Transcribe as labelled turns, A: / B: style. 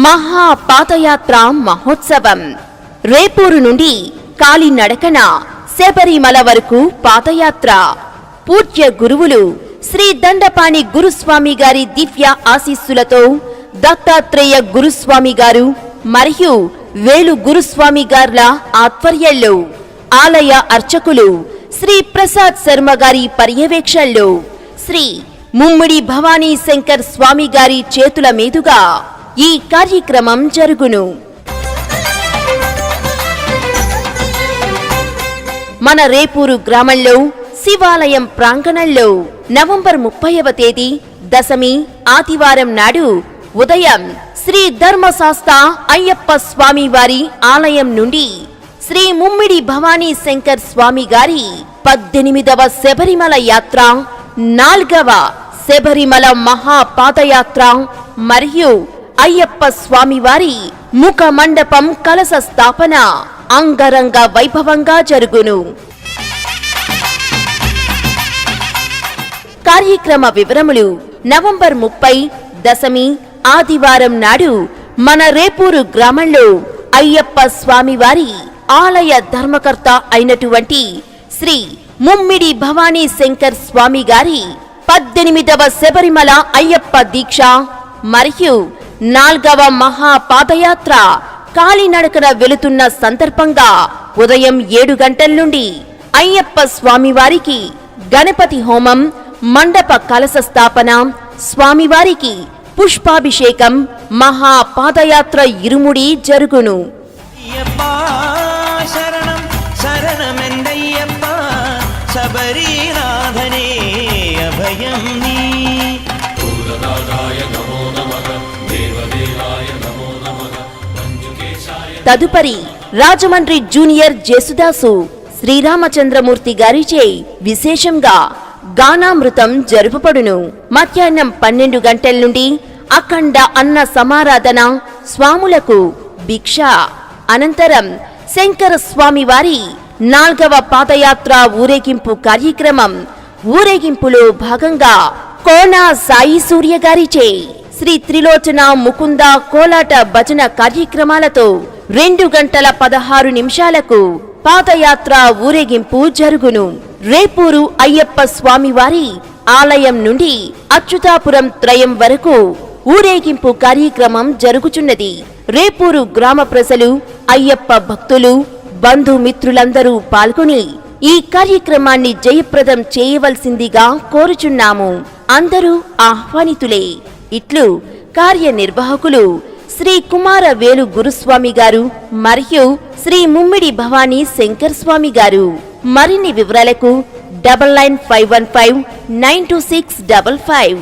A: మహా పాదయాత్ర మహోత్సవం రేపూరు నుండి కాలినడకన శబరిమల వరకు పాదయాత్ర. పూజ్య గురువులు శ్రీ దండపాణి గురుస్వామి గారి దివ్య ఆశీస్సులతో దత్తాత్రేయ గురుస్వామి గారు మరియు వేలు గురుస్వామి గార్ల ఆధ్వర్యంలో ఆలయ అర్చకులు శ్రీ ప్రసాద్ శర్మ గారి పర్యవేక్షణలో శ్రీ ముమ్మిడి భవానీ శంకర్ స్వామి గారి చేతుల మీదుగా ఈ కార్యక్రమం జరుగును. మన రేపూరు గ్రామంలో శివాలయం ప్రాంగణంలో నవంబర్ 30వ తేదీ దశమి ఆదివారం నాడు ఉదయం శ్రీ ధర్మశాస్త్ర అయ్యప్ప స్వామి వారి ఆలయం నుండి శ్రీ ముమ్మిడి భవానీ శంకర్ స్వామి గారి 18వ శబరిమల యాత్ర, 4వ శబరిమల మహాపాదయాత్ర మరియు అయ్యప్ప స్వామి వారి ముఖ మండపం కలశ స్థాపన అంగరంగ వైభవంగా జరుగును. కార్యక్రమ వివరములు నవంబర్ 30 దశమి ఆదివారం నాడు మన రేపూరు గ్రామంలో అయ్యప్ప స్వామి వారి ఆలయ ధర్మకర్త అయినటువంటి శ్రీ ముమ్మిడి భవానీ శంకర్ స్వామి గారి 18వ శబరిమల అయ్యప్ప దీక్ష మరియు 4వ మహాపాదయాత్ర కాలినడకన వెళుతున్న సందర్భంగా ఉదయం 7 గంటల నుండి అయ్యప్ప స్వామివారికి గణపతి హోమం, మండప కలశ స్థాపన, స్వామివారికి పుష్పాభిషేకం, మహాపాదయాత్ర ఇరుముడి జరుగును. తదుపరి రాజమండ్రి జూనియర్ జేసుదాసు శ్రీరామచంద్రమూర్తి గారిచే విశేషంగా గానామృతం జరుపబడును. మధ్యాహ్నం 12 గంటల నుండి అఖండ అన్న సమారాధన, స్వాములకు భిక్ష. అనంతరం శంకర స్వామి వారి 4వ పాదయాత్ర ఊరేగింపు కార్యక్రమం. ఊరేగింపులో భాగంగా కోన సాయి సూర్య గారిచే శ్రీ త్రిలోచన ముకుంద కోలాట భజన కార్యక్రమాలతో 2 గంటల 16 నిమిషాలకు పాదయాత్ర ఊరేగింపు జరుగును. రేపూరు అయ్యప్ప స్వామివారి ఆలయం నుండి అచ్యుతాపురం త్రయం వరకు ఊరేగింపు కార్యక్రమం జరుగుచున్నది. రేపూరు గ్రామ ప్రజలు, అయ్యప్ప భక్తులు, బంధుమిత్రులందరూ పాల్గొని ఈ కార్యక్రమాన్ని జయప్రదం చేయవలసిందిగా కోరుచున్నాము. అందరూ ఆహ్వానితులే. ఇట్లు కార్యనిర్వాహకులు శ్రీ కుమార వేలు గురుస్వామి గారు మరియు శ్రీ ముమ్మిడి భవానీ శంకర్ స్వామి గారు. మరిన్ని వివరాలకు 9951592655